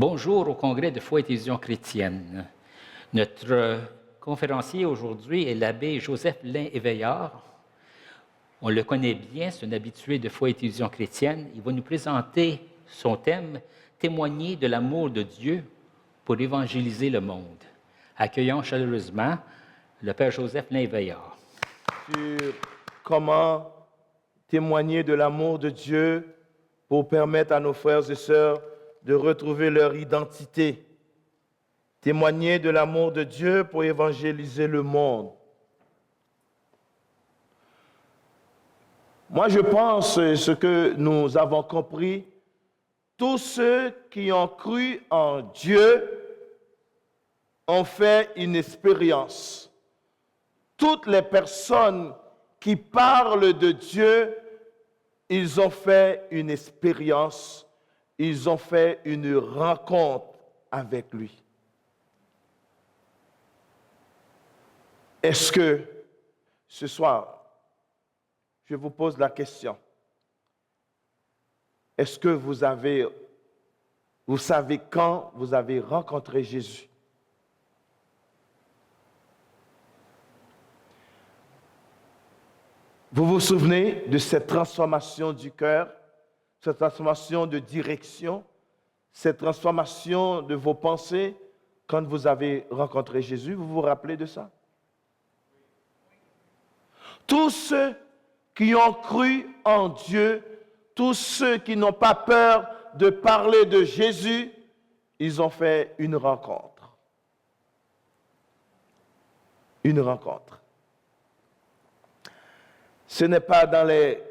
Bonjour au Congrès de foi et télévision chrétienne. Notre conférencier aujourd'hui est l'abbé Joseph Lain-Éveillard. On le connaît bien, c'est un habitué de foi et télévision chrétienne. Il va nous présenter son thème « Témoigner de l'amour de Dieu pour évangéliser le monde ». Accueillons chaleureusement le Père Joseph Lain-Éveillard. Sur comment témoigner de l'amour de Dieu pour permettre à nos frères et sœurs de retrouver leur identité. Témoigner de l'amour de Dieu pour évangéliser le monde. Moi, je pense, ce que nous avons compris, tous ceux qui ont cru en Dieu ont fait une expérience. Toutes les personnes qui parlent de Dieu, ils ont fait une expérience. Ils ont fait une rencontre avec lui. Est-ce que ce soir, je vous pose la question, est-ce que vous savez quand vous avez rencontré Jésus? Vous vous souvenez de cette transformation du cœur? Cette transformation de direction, cette transformation de vos pensées quand vous avez rencontré Jésus, vous vous rappelez de ça? Tous ceux qui ont cru en Dieu, tous ceux qui n'ont pas peur de parler de Jésus, ils ont fait une rencontre. Une rencontre. Ce n'est pas dans les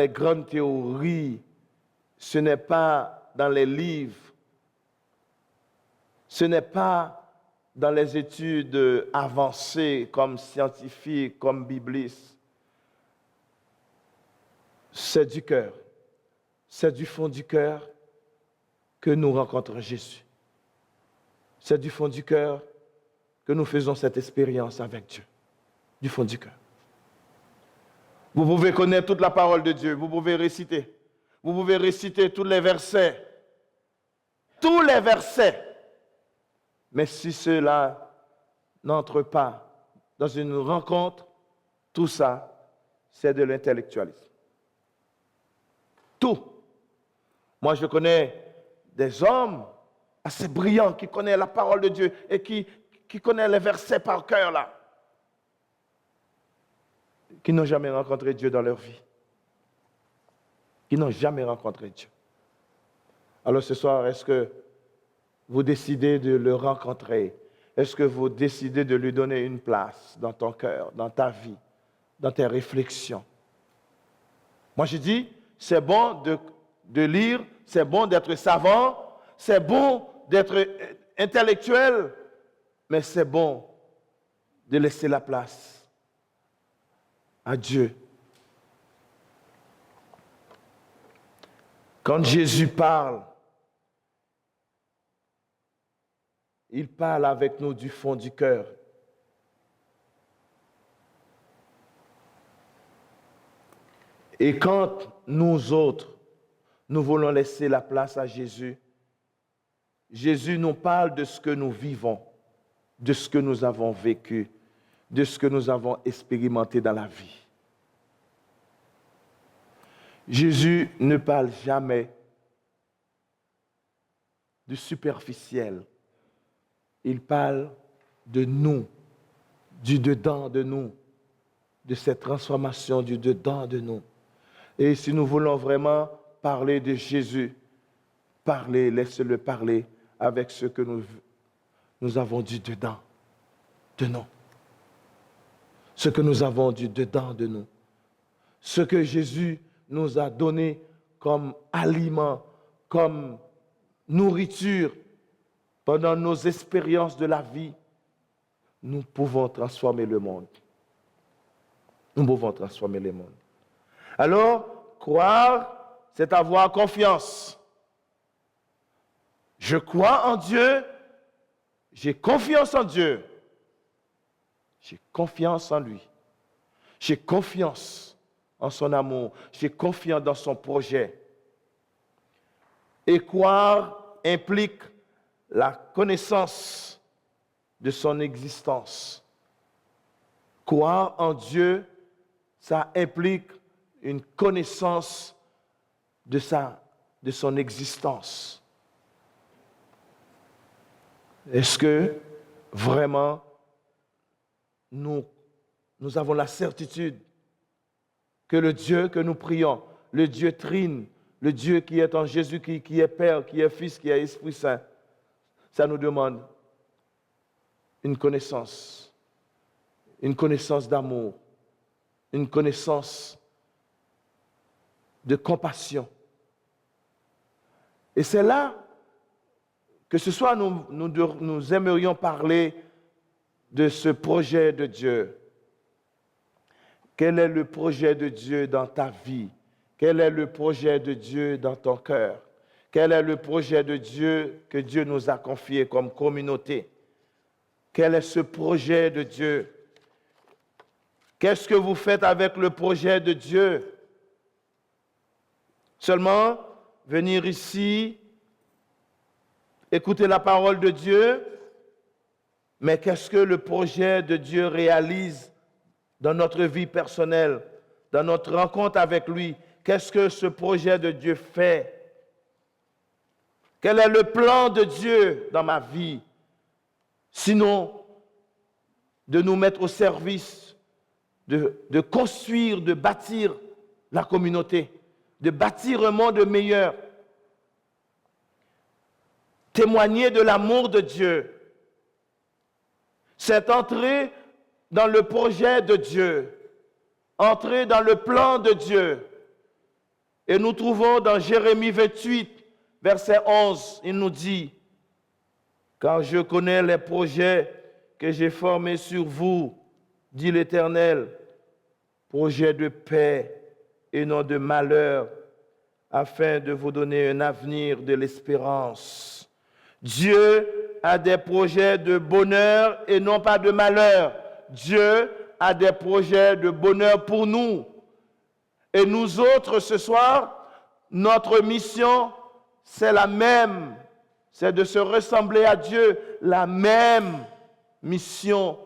grandes théories, ce n'est pas dans les livres, ce n'est pas dans les études avancées comme scientifiques, comme biblistes. C'est du cœur, c'est du fond du cœur que nous rencontrons Jésus. C'est du fond du cœur que nous faisons cette expérience avec Dieu, du fond du cœur. Vous pouvez connaître toute la parole de Dieu, vous pouvez réciter tous les versets. Mais si cela n'entre pas dans une rencontre, tout ça, c'est de l'intellectualisme. Tout. Moi, je connais des hommes assez brillants qui connaissent la parole de Dieu et qui connaissent les versets par cœur là, qui n'ont jamais rencontré Dieu dans leur vie. Qui n'ont jamais rencontré Dieu. Alors ce soir, est-ce que vous décidez de le rencontrer? Est-ce que vous décidez de lui donner une place dans ton cœur, dans ta vie, dans tes réflexions? Moi je dis, c'est bon de lire, c'est bon d'être savant, c'est bon d'être intellectuel, mais c'est bon de laisser la place à Dieu. Quand Jésus parle, il parle avec nous du fond du cœur. Et quand nous autres, nous voulons laisser la place à Jésus, Jésus nous parle de ce que nous vivons, de ce que nous avons vécu, de ce que nous avons expérimenté dans la vie. Jésus ne parle jamais du superficiel. Il parle de nous, du dedans de nous, de cette transformation du dedans de nous. Et si nous voulons vraiment parler de Jésus, laissez-le parler avec ce que nous avons du dedans de nous. Ce que nous avons du dedans de nous. Ce que Jésus nous a donné comme aliment, comme nourriture pendant nos expériences de la vie, nous pouvons transformer le monde. Nous pouvons transformer le monde. Alors, croire, c'est avoir confiance. Je crois en Dieu, j'ai confiance en Dieu. J'ai confiance en lui. J'ai confiance en son amour. J'ai confiance dans son projet. Et croire, implique la connaissance de son existence. Croire en Dieu, ça implique une connaissance de son existence. Est-ce que vraiment nous avons la certitude que le Dieu que nous prions, le Dieu trine, le Dieu qui est en Jésus, qui est Père, qui est Fils, qui est Esprit Saint, ça nous demande une connaissance d'amour, une connaissance de compassion. Et c'est là que ce soir nous aimerions parler de ce projet de Dieu. Quel est le projet de Dieu dans ta vie? Quel est le projet de Dieu dans ton cœur? Quel est le projet de Dieu que Dieu nous a confié comme communauté? Quel est ce projet de Dieu? Qu'est-ce que vous faites avec le projet de Dieu? Seulement venir ici, écouter la parole de Dieu, mais qu'est-ce que le projet de Dieu réalise dans notre vie personnelle, dans notre rencontre avec lui? Qu'est-ce que ce projet de Dieu fait? Quel est le plan de Dieu dans ma vie? Sinon, de nous mettre au service, de construire, de bâtir la communauté, de bâtir un monde meilleur. Témoigner de l'amour de Dieu, c'est entrer dans le projet de Dieu, entrer dans le plan de Dieu. Et nous trouvons dans Jérémie 28, verset 11, il nous dit, « Car je connais les projets que j'ai formés sur vous, dit l'Éternel, projets de paix et non de malheur, afin de vous donner un avenir de l'espérance. » Dieu a des projets de bonheur et non pas de malheur. Dieu a des projets de bonheur pour nous. Et nous autres, ce soir, notre mission, c'est la même. C'est de se ressembler à Dieu, la même mission.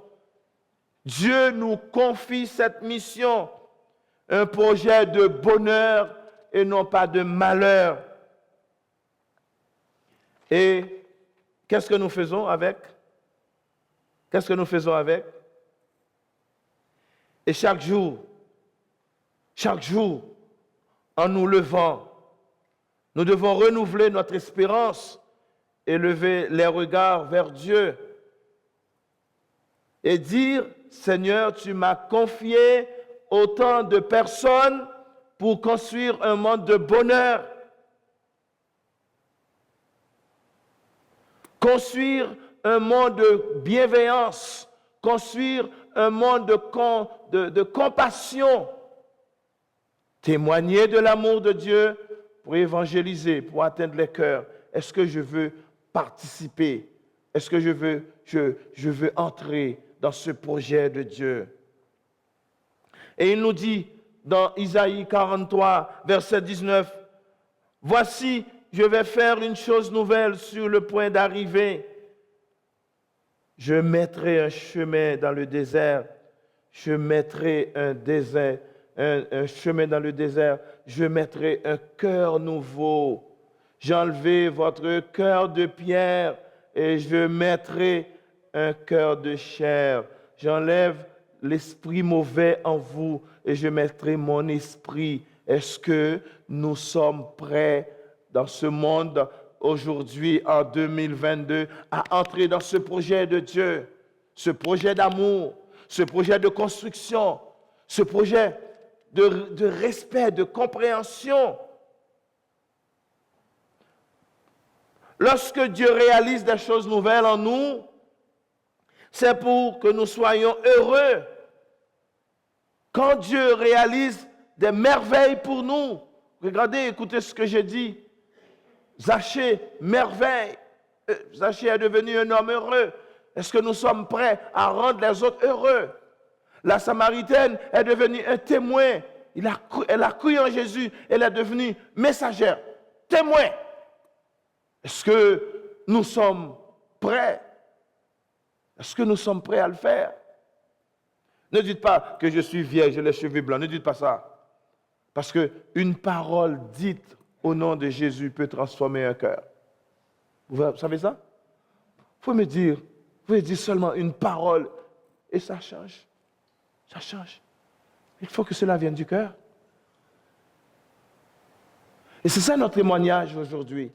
Dieu nous confie cette mission, un projet de bonheur et non pas de malheur. Et qu'est-ce que nous faisons avec? Qu'est-ce que nous faisons avec? Et chaque jour, en nous levant, nous devons renouveler notre espérance et lever les regards vers Dieu et dire, Seigneur, tu m'as confié autant de personnes pour construire un monde de bonheur, construire un monde de bienveillance, construire un monde de compassion, témoigner de l'amour de Dieu pour évangéliser, pour atteindre les cœurs. Est-ce que je veux participer? Est-ce que je veux entrer dans ce projet de Dieu? Et il nous dit dans Isaïe 43, verset 19, « Voici, je vais faire une chose nouvelle sur le point d'arriver. Je mettrai un chemin dans le désert. Je mettrai un chemin dans le désert. Je mettrai un cœur nouveau. J'enlèverai votre cœur de pierre et je mettrai un cœur de chair. J'enlève l'esprit mauvais en vous et je mettrai mon esprit. » Est-ce que nous sommes prêts dans ce monde aujourd'hui, en 2022, à entrer dans ce projet de Dieu, ce projet d'amour, ce projet de construction, ce projet de respect, de compréhension? Lorsque Dieu réalise des choses nouvelles en nous, c'est pour que nous soyons heureux. Quand Dieu réalise des merveilles pour nous, regardez, écoutez ce que j'ai dit. Zachée, merveille. Zachée est devenu un homme heureux. Est-ce que nous sommes prêts à rendre les autres heureux? La Samaritaine est devenue un témoin. Elle a cru en Jésus. Elle est devenue messagère, témoin. Est-ce que nous sommes prêts? Est-ce que nous sommes prêts à le faire? Ne dites pas que je suis vieille, j'ai les cheveux blancs. Ne dites pas ça. Parce qu'une parole dite au nom de Jésus peut transformer un cœur. Vous savez ça? Vous pouvez dire seulement une parole et ça change. Ça change. Il faut que cela vienne du cœur. Et c'est ça notre témoignage aujourd'hui.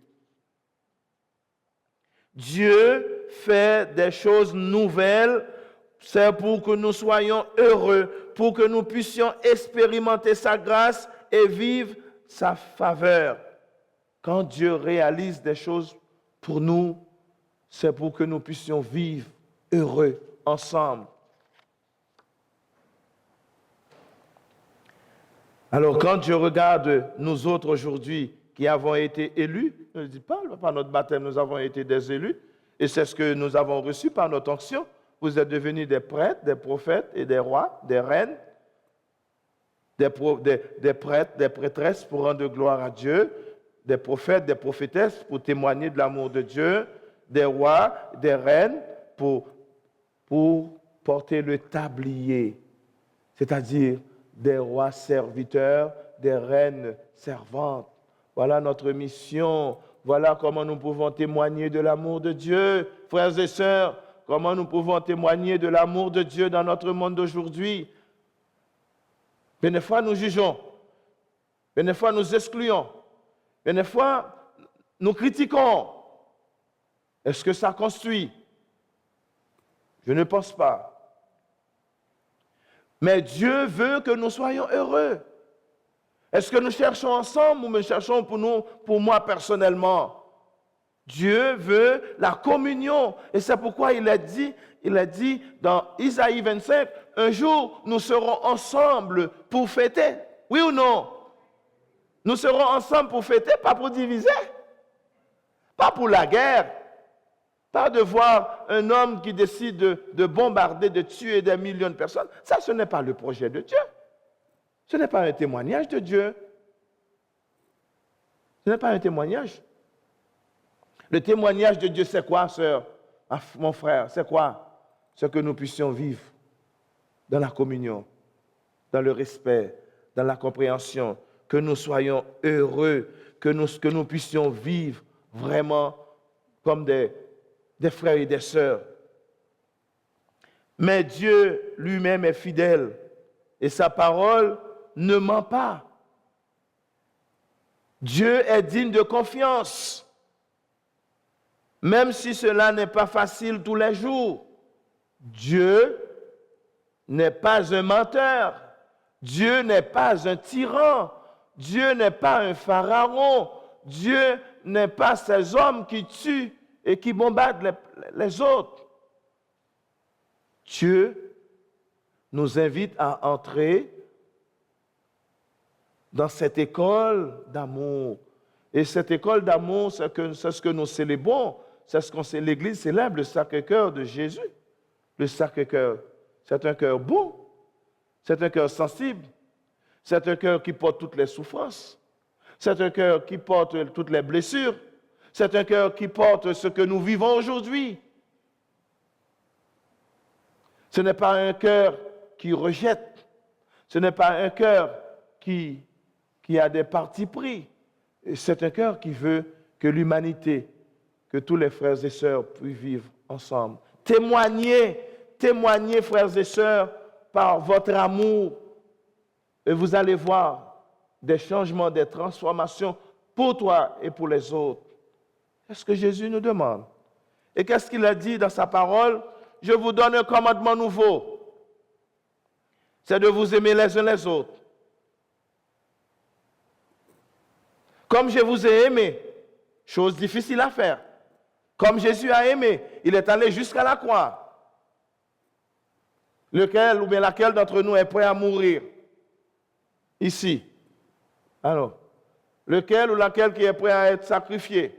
Dieu fait des choses nouvelles, c'est pour que nous soyons heureux, pour que nous puissions expérimenter sa grâce et vivre sa faveur. Quand Dieu réalise des choses pour nous, c'est pour que nous puissions vivre heureux ensemble. Alors, quand je regarde nous autres aujourd'hui qui avons été élus, ne dis pas, par notre baptême, nous avons été des élus, et c'est ce que nous avons reçu par notre onction. Vous êtes devenus des prêtres, des prophètes et des rois, des reines, des prêtres, des prêtresses pour rendre gloire à Dieu, des prophètes, des prophétesses pour témoigner de l'amour de Dieu, des rois, des reines pour porter le tablier, c'est-à-dire des rois serviteurs, des reines servantes. Voilà notre mission. Voilà comment nous pouvons témoigner de l'amour de Dieu. Frères et sœurs, comment nous pouvons témoigner de l'amour de Dieu dans notre monde d'aujourd'hui. Mais des fois, nous jugeons. Mais des fois, nous excluons. Mais des fois, nous critiquons. Est-ce que ça construit? Je ne pense pas. Mais Dieu veut que nous soyons heureux. Est-ce que nous cherchons ensemble ou nous cherchons pour moi personnellement? Dieu veut la communion. Et c'est pourquoi il a dit dans Isaïe 25, un jour nous serons ensemble pour fêter. Oui ou non? Nous serons ensemble pour fêter, pas pour diviser. Pas pour la guerre. Pas de voir un homme qui décide de bombarder, de tuer des millions de personnes. Ça, ce n'est pas le projet de Dieu. Ce n'est pas un témoignage de Dieu. Ce n'est pas un témoignage. Le témoignage de Dieu, c'est quoi, sœur, mon frère? C'est quoi? C'est que nous puissions vivre dans la communion, dans le respect, dans la compréhension, que nous soyons heureux, que nous puissions vivre vraiment comme des frères et des sœurs. Mais Dieu lui-même est fidèle et sa parole ne ment pas. Dieu est digne de confiance, même si cela n'est pas facile tous les jours. Dieu n'est pas un menteur. Dieu n'est pas un tyran. Dieu n'est pas un pharaon. Dieu n'est pas ces hommes qui tuent et qui bombardent les autres. Dieu nous invite à entrer dans cette école d'amour. Et cette école d'amour, c'est ce que nous célébrons. C'est ce que l'Église célèbre, le Sacré-Cœur de Jésus. Le Sacré-Cœur, c'est un cœur bon, c'est un cœur sensible, c'est un cœur qui porte toutes les souffrances, c'est un cœur qui porte toutes les blessures, c'est un cœur qui porte ce que nous vivons aujourd'hui. Ce n'est pas un cœur qui rejette, ce n'est pas un cœur qui a des partis pris. C'est un cœur qui veut que l'humanité, que tous les frères et sœurs puissent vivre ensemble. Témoignez, frères et sœurs, par votre amour. Et vous allez voir des changements, des transformations pour toi et pour les autres. C'est ce que Jésus nous demande. Et qu'est-ce qu'il a dit dans sa parole? Je vous donne un commandement nouveau. C'est de vous aimer les uns les autres. Comme je vous ai aimé, chose difficile à faire. Comme Jésus a aimé, il est allé jusqu'à la croix. Lequel ou bien laquelle d'entre nous est prêt à mourir? Ici. Alors, lequel ou laquelle qui est prêt à être sacrifié?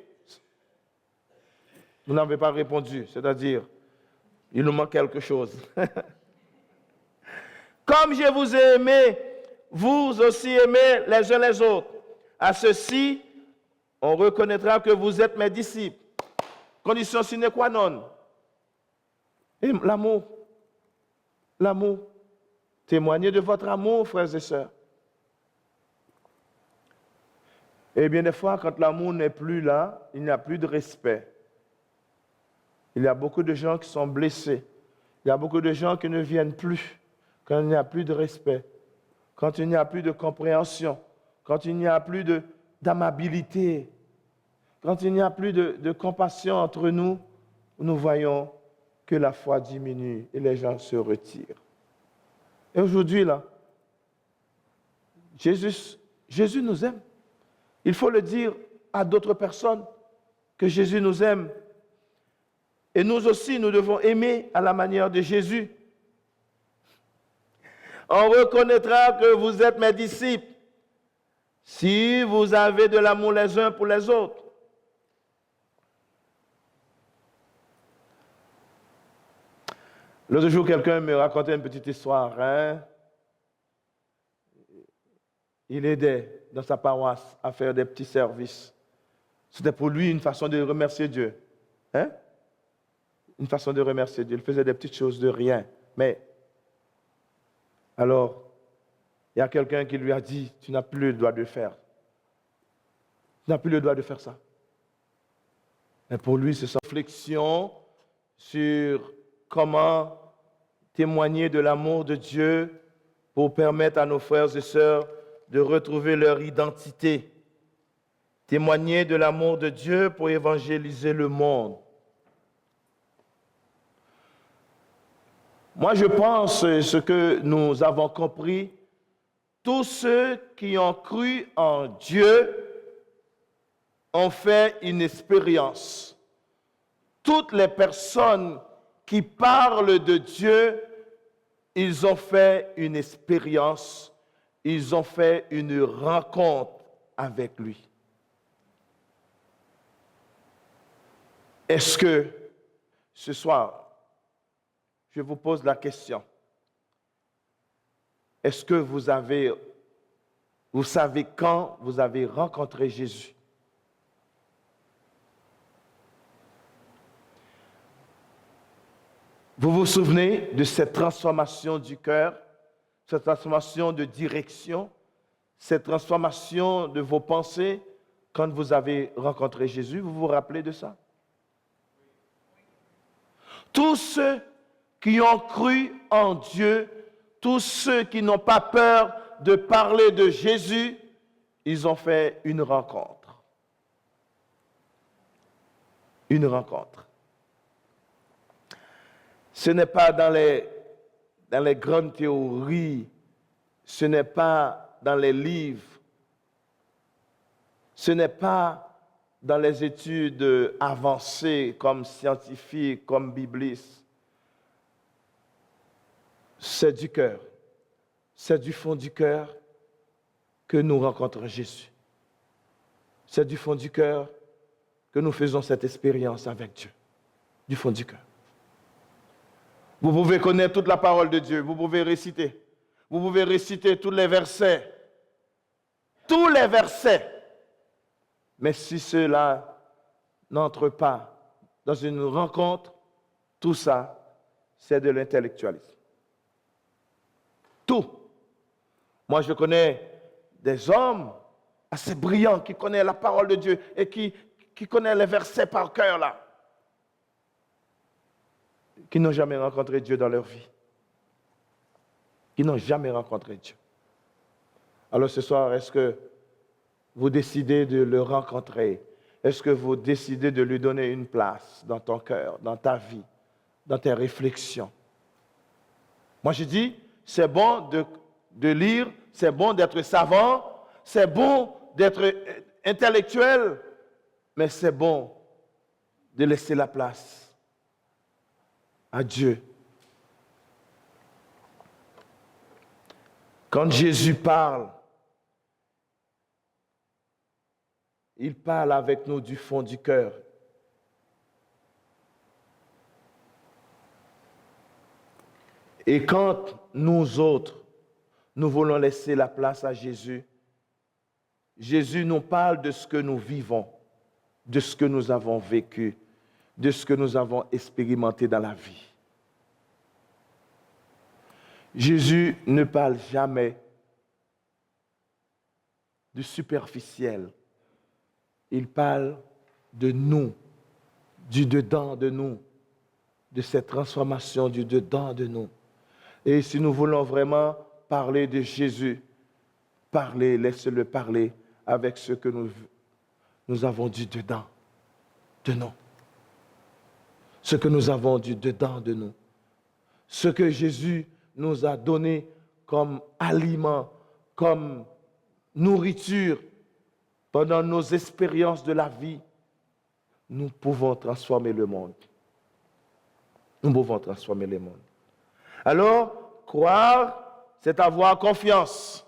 Vous n'avez pas répondu, c'est-à-dire, il nous manque quelque chose. Comme je vous ai aimé, vous aussi aimez les uns les autres. À ceci, on reconnaîtra que vous êtes mes disciples. Condition sine qua non. Et l'amour. L'amour. Témoignez de votre amour, frères et sœurs. Et bien des fois, quand l'amour n'est plus là, il n'y a plus de respect. Il y a beaucoup de gens qui sont blessés. Il y a beaucoup de gens qui ne viennent plus quand il n'y a plus de respect, quand il n'y a plus de compréhension, quand il n'y a plus d'amabilité, quand il n'y a plus de compassion entre nous, nous voyons que la foi diminue et les gens se retirent. Et aujourd'hui, là, Jésus nous aime. Il faut le dire à d'autres personnes que Jésus nous aime. Et nous aussi, nous devons aimer à la manière de Jésus. On reconnaîtra que vous êtes mes disciples si vous avez de l'amour les uns pour les autres. L'autre jour, quelqu'un me racontait une petite histoire. Il aidait dans sa paroisse à faire des petits services. C'était pour lui une façon de remercier Dieu. Une façon de remercier Dieu. Il faisait des petites choses de rien. Mais, alors, il y a quelqu'un qui lui a dit, tu n'as plus le droit de le faire. Tu n'as plus le droit de faire ça. Mais pour lui, c'est sa réflexion sur comment témoigner de l'amour de Dieu pour permettre à nos frères et sœurs de retrouver leur identité. Témoigner de l'amour de Dieu pour évangéliser le monde. Moi, je pense ce que nous avons compris, tous ceux qui ont cru en Dieu ont fait une expérience. Toutes les personnes qui parlent de Dieu, ils ont fait une expérience, ils ont fait une rencontre avec lui. Est-ce que ce soir, je vous pose la question, est-ce que vous savez quand vous avez rencontré Jésus? Vous vous souvenez de cette transformation du cœur, cette transformation de direction, cette transformation de vos pensées quand vous avez rencontré Jésus? Vous vous rappelez de ça? Tous ceux qui ont cru en Dieu, tous ceux qui n'ont pas peur de parler de Jésus, ils ont fait une rencontre. Une rencontre. Ce n'est pas dans les grandes théories, ce n'est pas dans les livres, ce n'est pas dans les études avancées comme scientifiques, comme biblistes. C'est du cœur, c'est du fond du cœur que nous rencontrons Jésus. C'est du fond du cœur que nous faisons cette expérience avec Dieu, du fond du cœur. Vous pouvez connaître toute la parole de Dieu, vous pouvez réciter tous les versets, mais si cela n'entre pas dans une rencontre, tout ça, c'est de l'intellectualisme. Tout. Moi, je connais des hommes assez brillants qui connaissent la parole de Dieu et qui connaissent les versets par cœur là, qui n'ont jamais rencontré Dieu dans leur vie. Qui n'ont jamais rencontré Dieu. Alors ce soir, est-ce que vous décidez de le rencontrer? Est-ce que vous décidez de lui donner une place dans ton cœur, dans ta vie, dans tes réflexions? Moi, je dis, c'est bon de lire, c'est bon d'être savant, c'est bon d'être intellectuel, mais c'est bon de laisser la place à Dieu. Quand Jésus parle, il parle avec nous du fond du cœur. Et quand nous autres, nous voulons laisser la place à Jésus, Jésus nous parle de ce que nous vivons. de ce que nous avons vécu, de ce que nous avons expérimenté dans la vie. Jésus ne parle jamais du superficiel. Il parle de nous, du dedans de nous, de cette transformation du dedans de nous. Et si nous voulons vraiment parler de Jésus, laissez-le parler avec ce que nous avons du dedans de nous. Ce que nous avons du dedans de nous. Ce que Jésus nous a donné comme aliment, comme nourriture pendant nos expériences de la vie, nous pouvons transformer le monde. Nous pouvons transformer le monde. Alors, croire, c'est avoir confiance.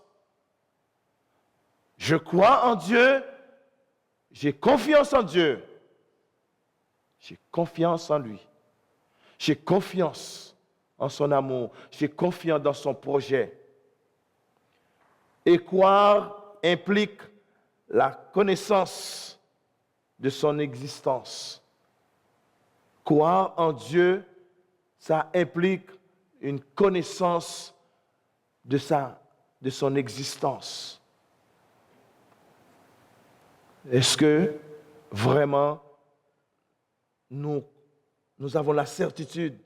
Je crois en Dieu, j'ai confiance en Dieu. J'ai confiance en lui. J'ai confiance en son amour. J'ai confiance dans son projet. Et croire implique la connaissance de son existence. Croire en Dieu, ça implique une connaissance de son existence. Est-ce que vraiment nous avons la certitude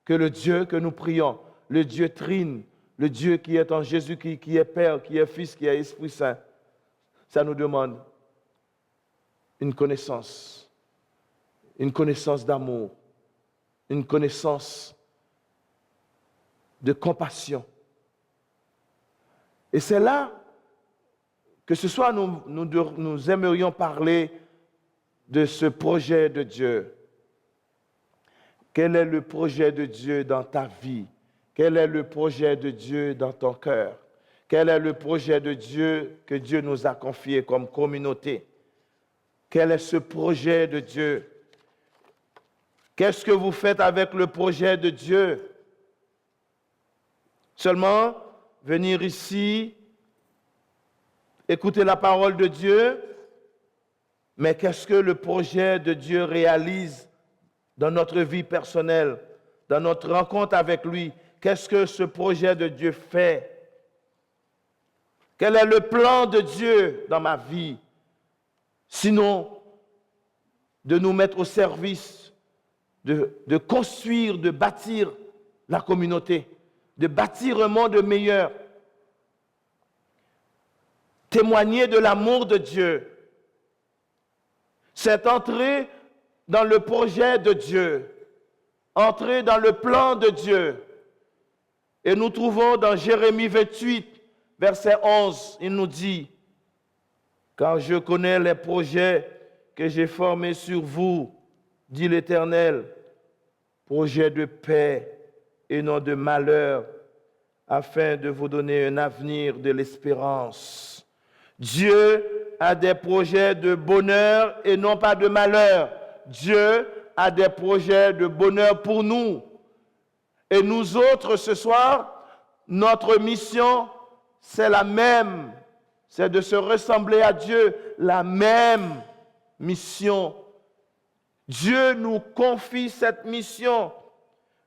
que le Dieu que nous prions, le Dieu trine, le Dieu qui est en Jésus, qui est Père, qui est Fils, qui est Esprit Saint, ça nous demande une connaissance d'amour, une connaissance de compassion. Et c'est là que ce soir nous aimerions parler de ce projet de Dieu. Quel est le projet de Dieu dans ta vie? Quel est le projet de Dieu dans ton cœur? Quel est le projet de Dieu que Dieu nous a confié comme communauté? Quel est ce projet de Dieu? Qu'est-ce que vous faites avec le projet de Dieu? Seulement venir ici, écouter la parole de Dieu, mais qu'est-ce que le projet de Dieu réalise dans notre vie personnelle, dans notre rencontre avec lui? Qu'est-ce que ce projet de Dieu fait? Quel est le plan de Dieu dans ma vie? Sinon, de nous mettre au service, de construire, de bâtir la communauté, de bâtir un monde meilleur. Témoigner de l'amour de Dieu. C'est entrer dans le projet de Dieu, entrer dans le plan de Dieu. Et nous trouvons dans Jérémie 28, verset 11, il nous dit, « Car je connais les projets que j'ai formés sur vous, dit l'Éternel, projets de paix et non de malheur, afin de vous donner un avenir de l'espérance. » Dieu a des projets de bonheur et non pas de malheur. Dieu a des projets de bonheur pour nous. Et nous autres, ce soir, notre mission, c'est la même. C'est de se ressembler à Dieu, la même mission. Dieu nous confie cette mission,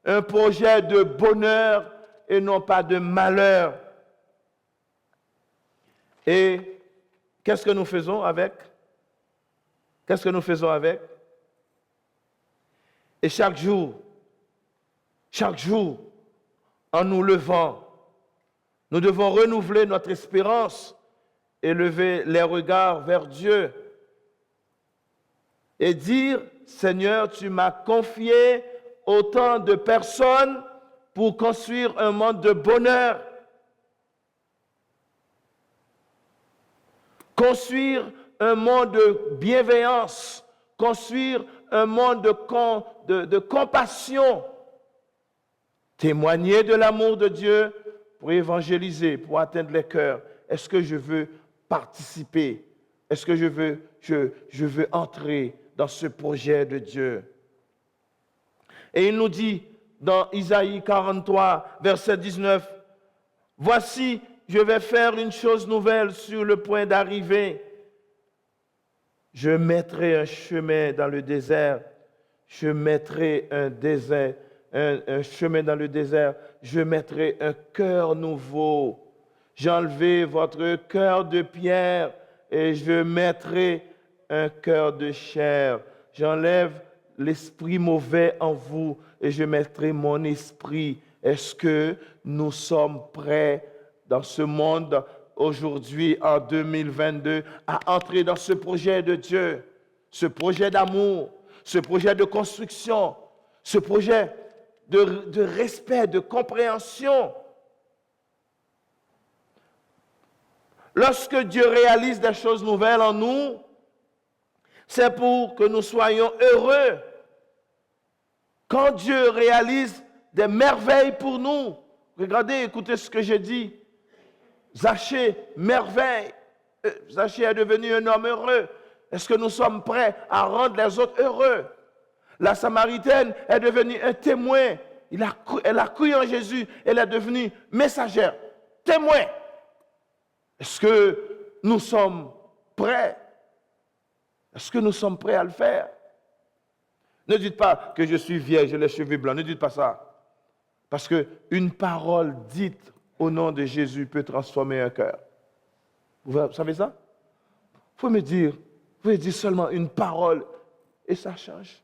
un projet de bonheur et non pas de malheur. Et qu'est-ce que nous faisons avec? Qu'est-ce que nous faisons avec? Et chaque jour, en nous levant, nous devons renouveler notre espérance et lever les regards vers Dieu et dire, Seigneur, tu m'as confié autant de personnes pour construire un monde de bonheur, construire un monde de bienveillance, construire un monde de compassion, témoigner de l'amour de Dieu pour évangéliser, pour atteindre les cœurs. Est-ce que je veux participer? Est-ce que je veux entrer dans ce projet de Dieu? Et il nous dit dans Isaïe 43, verset 19, « Voici, je vais faire une chose nouvelle sur le point d'arriver. Je mettrai un chemin dans le désert. Je mettrai un chemin dans le désert. Je mettrai un cœur nouveau. J'ai enlevé votre cœur de pierre et je mettrai un cœur de chair. J'enlève l'esprit mauvais en vous et je mettrai mon esprit. Est-ce que nous sommes prêts dans ce monde aujourd'hui, en 2022, à entrer dans ce projet de Dieu, ce projet d'amour, ce projet de construction, ce projet de respect, de compréhension? Lorsque Dieu réalise des choses nouvelles en nous, c'est pour que nous soyons heureux. Quand Dieu réalise des merveilles pour nous, regardez, écoutez ce que je dis. Zachée, merveille. Zachée est devenu un homme heureux. Est-ce que nous sommes prêts à rendre les autres heureux? La Samaritaine est devenue un témoin. Elle a cru en Jésus. Elle est devenue messagère, témoin. Est-ce que nous sommes prêts? Est-ce que nous sommes prêts à le faire? Ne dites pas que je suis vieille, j'ai les cheveux blancs. Ne dites pas ça. Parce qu'une parole dite au nom de Jésus peut transformer un cœur. Vous savez ça? Vous pouvez dire seulement une parole et ça change.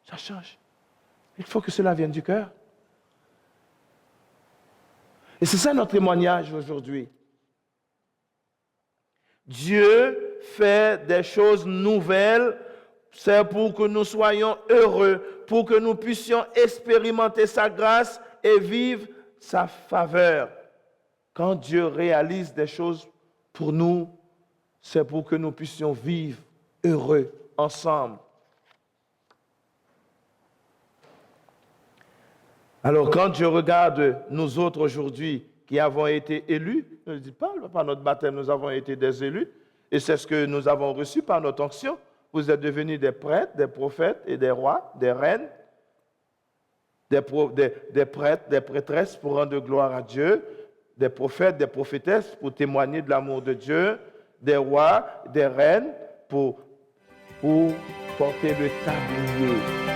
Ça change. Il faut que cela vienne du cœur. Et c'est ça notre témoignage aujourd'hui. Dieu fait des choses nouvelles, c'est pour que nous soyons heureux, pour que nous puissions expérimenter sa grâce et vivre sa faveur. Quand Dieu réalise des choses pour nous, c'est pour que nous puissions vivre heureux ensemble. Alors, quand je regarde nous autres aujourd'hui qui avons été élus, ne dis pas, par notre baptême, nous avons été des élus, et c'est ce que nous avons reçu par notre onction. Vous êtes devenus des prêtres, des prophètes et des rois, des reines, des prêtres, des prêtresses pour rendre gloire à Dieu, des prophètes, des prophétesses pour témoigner de l'amour de Dieu, des rois, des reines pour porter le tablier